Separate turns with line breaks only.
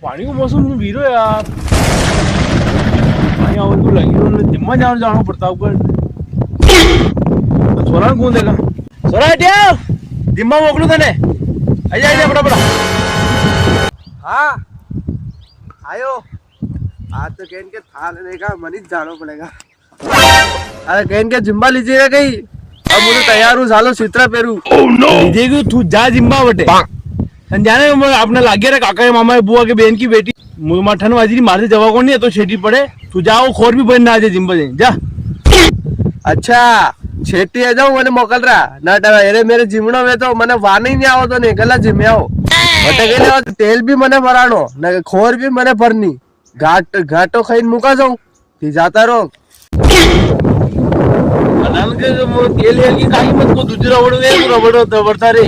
पानी को मौसम में वीरो यार पानी आवे तो लगी तो जिम्मा जाना पड़ता ऊपर तो छोरा कौन देगा छोरा हटिया जिम्मा मोकलू तने आजा आजा बड़ा
हाँ आयो आज तो कहन के था लेने का मन ही जाना पड़ेगा। अरे कहन के जिम्मा लीजिएगा कहीं अब मुझे तैयार हूँ सालो चित्रा पेरू
लीजिएगी तू जा जिम्मा बटे जाने अपने लागे रे काका मामा बुआ के बहन की बेटी मठन वाजी मारे जवा को नहीं है तो छेटी पड़े तू जाओ खोर भी बन ना आ जाए जिम्बा जा।
अच्छा छेटी आ जाऊं मैंने मोकल रहा ना डरा अरे मेरे जिमणो में तो मैंने वान ही नहीं आओ तो निकला जिम्मे आओ बटे तेल भी मैंने भरानो ना खोर भी मैंने भरनी घाटो खाई मुका जाऊं ती जाता रहो
तेल है कि काही मत को दूसरा रबड़ रे रबड़ तो बढ़ता रे